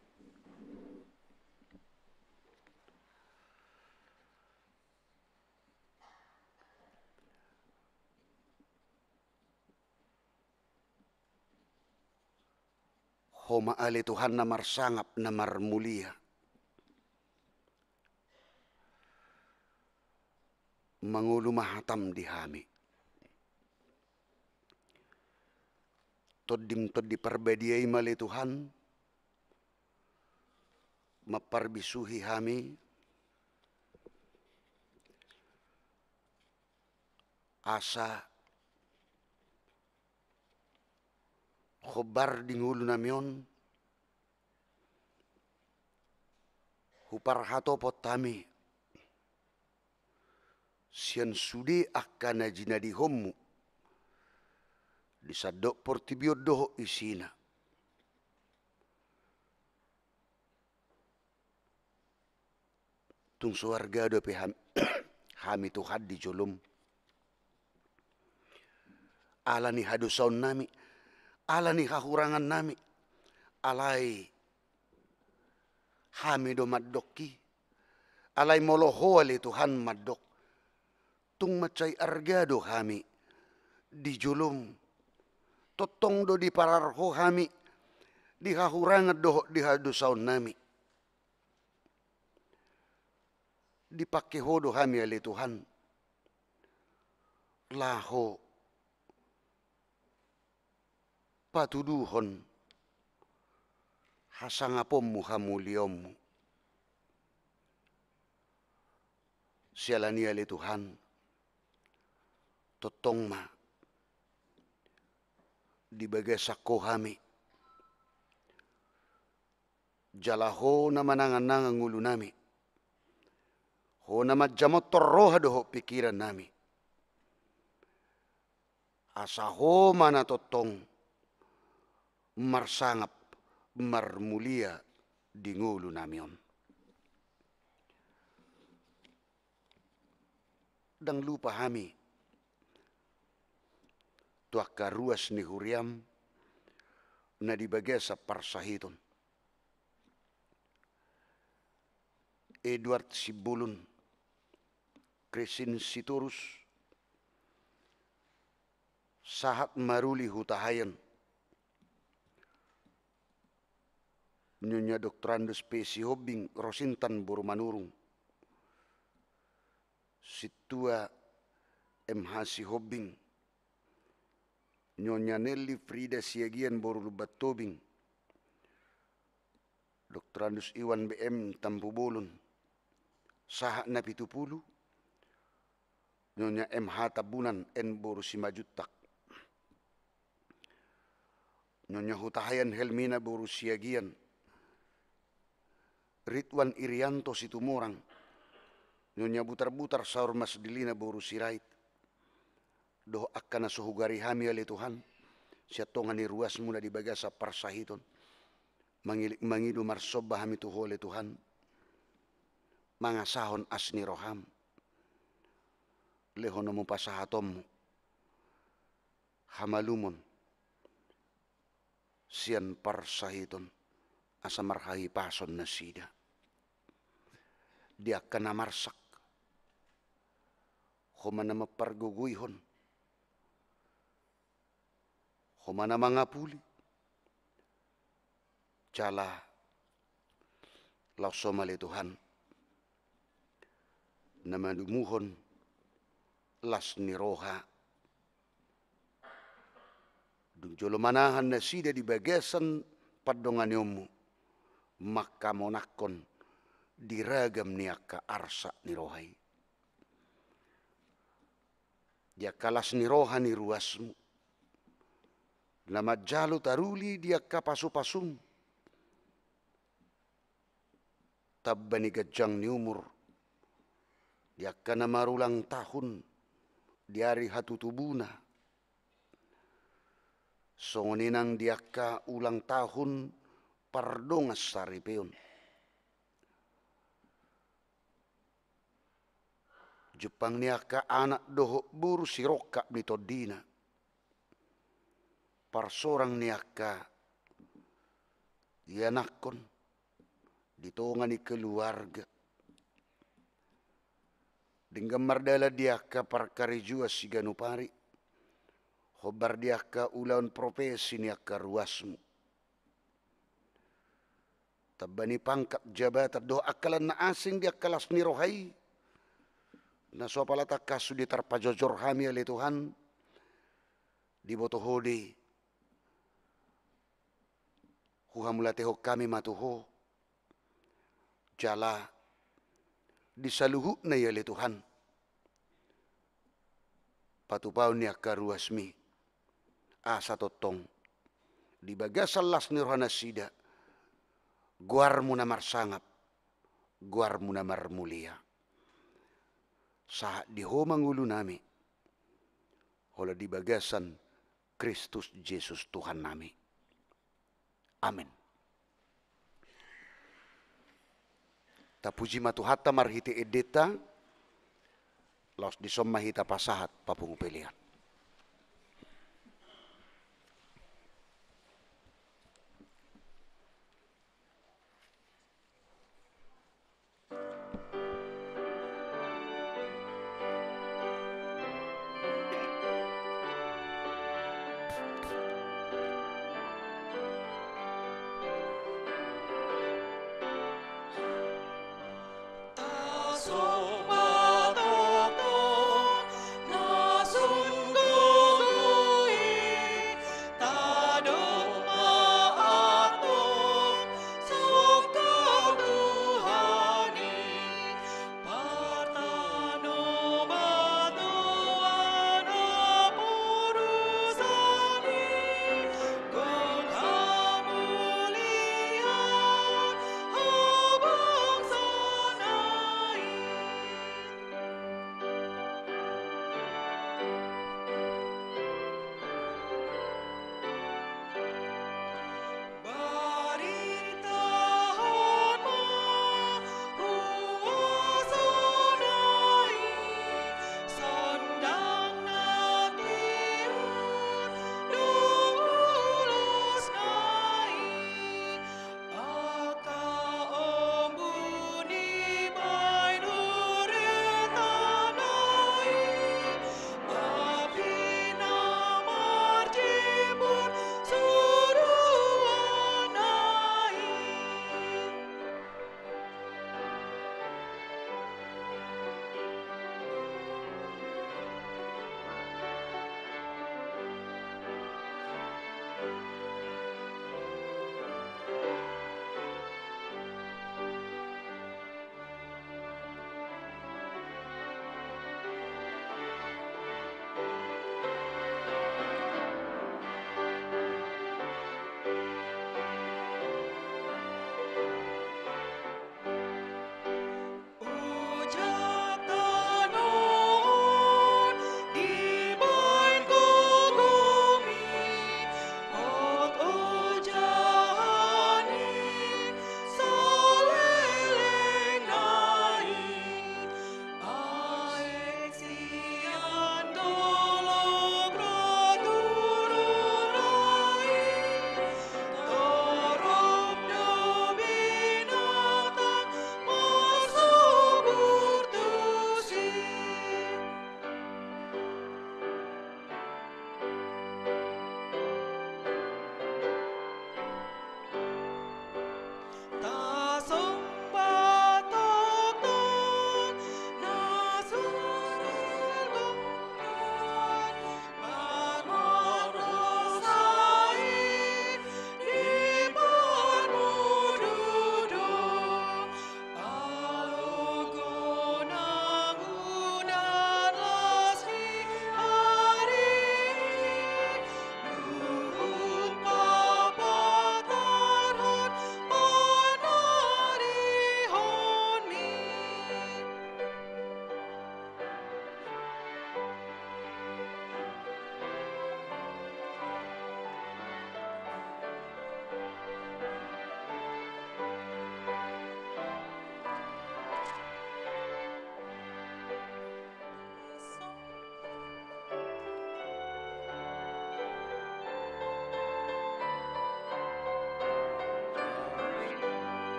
Homa ali Tuhan na marsangap na marmulia. Mangulu mahatam di hami. Todim di perbediai mali Tuhan. Maparbisuhi hami. Asa. Khobar di ngulu namion. Hupar hato potami. Sian sude akan najina di homu. Disadok portibio doho isina. Tung suarga do pe hami Tuhan di jolom. Alani hadusaun nami. Alani kakurangan nami. Alai hami do maddoki. Alai moloho ali Tuhan maddok. Tung macai argado hami. Di jolom. Totong do di pararho hami. Di kakurangan do di hadusaun nami. Dipakai hodo hami ali Tuhan. Laho. Patuduhon. Hasangapommu hamuliomu. Sialani ali Tuhan. Totong ma. Di bagasako hami. Jalaho na manangan-nangang ngulu nami. Ho na majamot torroha doho pikiran nami. Asaho mana totong. Marsangap, marmulia di ngulu namion. Dang lupa hami. Tuaka ruas ni huriam. Na dibagasa parsahiton. Edward Sibulun. Kresin Sitorus. Sahat Maruli Hutahayan. Nyonya Doktrandus Spesi Hobing Rosintan Borumanurung. Situa MH Si Hobing. Nyonya Nelly Frida Siagian Borulubat Tobing. Doktrandus Iwan BM Tampubolon. Sahak na 70. Nyonya MH Tabunan N Borusimajutak. Nyonya Hutahayan Helmina Borusiagian. Ridwan Irianto Situmorang. Nyonya Butar-Butar Saur Mas Dilina Borusirait. Doh akan nasuhugari hami ali Tuhan. Siatongan ni ruas mula di bagasa parsahiton. Mangidu marsoba hami tuhole Tuhan. Mangasahon asni roham. Lehono mo pasahatommu. Hamalumon. Sian parsahiton. Asa marhahi pason na sida. Dia akan namarsak. Homa na maparguguyhon. Homana mangapuli. Cala lausomale Tuhan. Nama dumuhon las niroha. Dung jolo manahan na sida di bagasan padongan yomu. Maka monakon diragam niaka arsa nirohai. Dia kalas niroha ni ruasmu. Nama jalo taruli dia kapasu-pasum. Tabbani gajang ni umur. Dia kana marulang tahun. Di hari hatutubuna. Songoninang dia ka ulang tahun. Pardongas saripeon. Jepang niaka anak doho buru siroka mitodina. Parsorang niaka yanakon ditongani keluarga. Denggamar dala diaka parkari jua siganupari. Hobar diaka ulaun profesi niaka ruasmu. Tabani pangkat jabatan doh akalan na asing dia kalas nirohai. Na sopalata kasu di tarpajojor hami oleh Tuhan. Di botohode. Huhamulateho kami matuho. Jala. Disaluhu na oleh Tuhan. Patupau ni akaruasmi. Asa totong. Di bagasal las nirhana sida. Guarmu namar sangap. Guarmu namar mulia. Saat di homang ulu nami. Hola di bagasan Kristus Yesus Tuhan nami. Amin. Tapuji matuhata marhiti edeta. Laos disomahita pasahat papungu pilihan.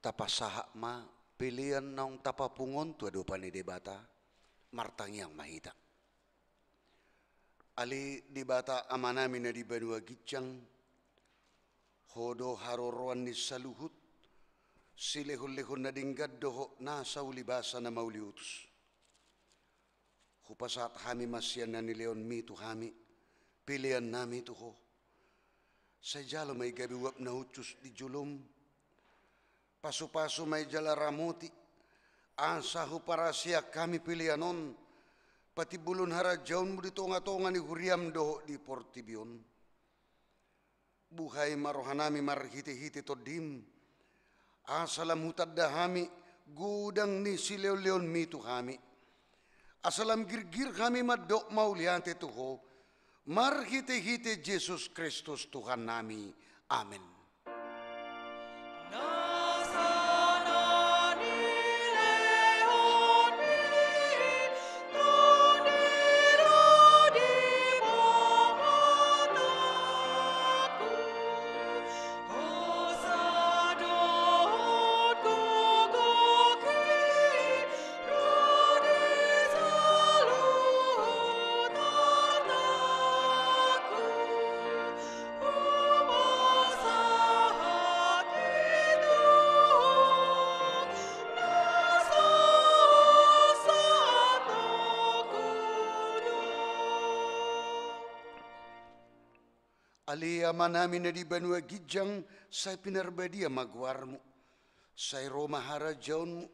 tapasaha ma pilihan naong tapapungon tu ado pani debata martangiang mahita. Ali debata amanami na di Banua Gicang hodo haroroan ni saluhut silehon-lehon na dinggad doho nasa ulibasa na mauliutus. Hupasat hami masyan na ni Leon mi tu hami pilihan nami tu ho. Sa jalo may gabiwap na hutus di julum. Pasu-pasu may jala ramuti. Asa huparasya kami pilihanon. Pati bulun hara jaun mo dito nga ni huriam doho di Portibion. Buhay marohanami marhiti-hiti to dim. Asalam hutad dahami gudang ni silew-leon mitu kami. Asalam girgir kami madok mauliante tuho. Marhiti-hiti Jesus Kristus Tuhan nami. Amin. Aliyaman namin na di Banua Gijang, say pinarbadia magwarmo. Say Roma harajaon mo.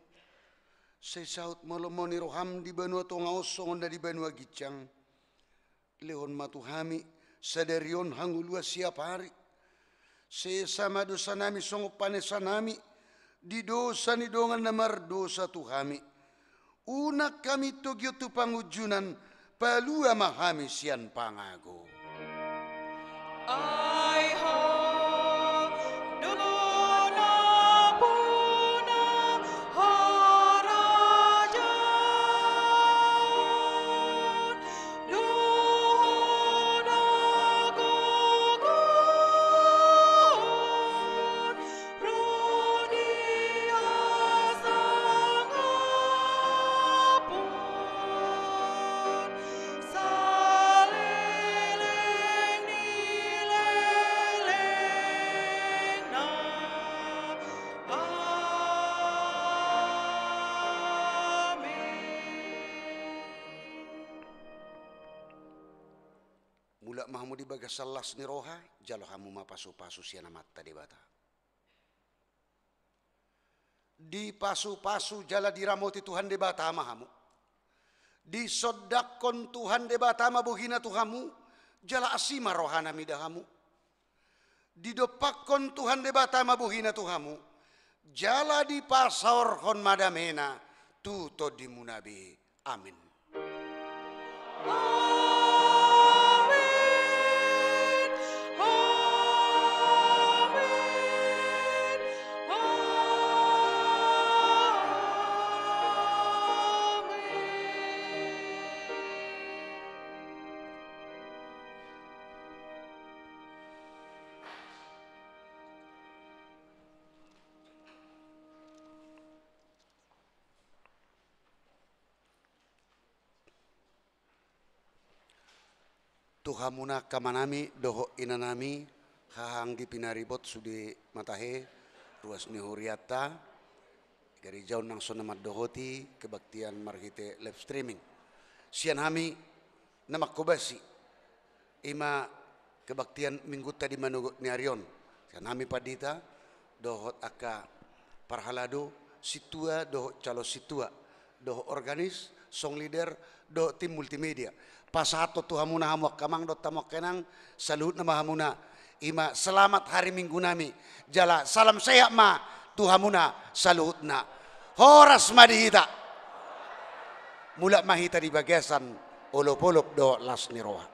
Say South Malomon ni Roham di Banua Tongaosong na di Banua Gijang. Leon matuhami, sa derion hangulwa siap hari. Say sama dosa nami songo panesa nami, di dosa ni dongan na mardosa tuhami. Una kami tugyo tu pangujunan, palua mahami sian pangago. Ai ho duna puna harajan duna gugur rudia sangapun saleleng nileleng na Mula mahamu di bagasalas ni roha, jalo hamu mapasu-pasu siya na mata di bata. Di pasu-pasu jala diramoti Tuhan di bata mahamu. Di sodakon Tuhan di bata mabuhina Tuhamu, jala asima rohana midahamu. Di dopakon Tuhan di bata mabuhina Tuhamu, jala di pasaorhon madamena, tuto di munabi. Amin. Tuhamuna kamanami doho inanami hahang di pinaribot sudi matahe ruas ni huriata dari jauh nang sonamat dohoti kebaktian marhite live streaming sian hami namak kobasi ima kebaktian minggu tadi manugot ni arion sian hami padita dohot aka parhalado situa doho calo situa doho organis song leader doho tim multimedia pasato tuhamuna hamok kamang dot tamok kenang salut nama hamuna ima selamat hari minggu nami jala salam sehat ma tuhamuna salutna horas madihita mulak mahita di bagasan olop-olop do las niroha.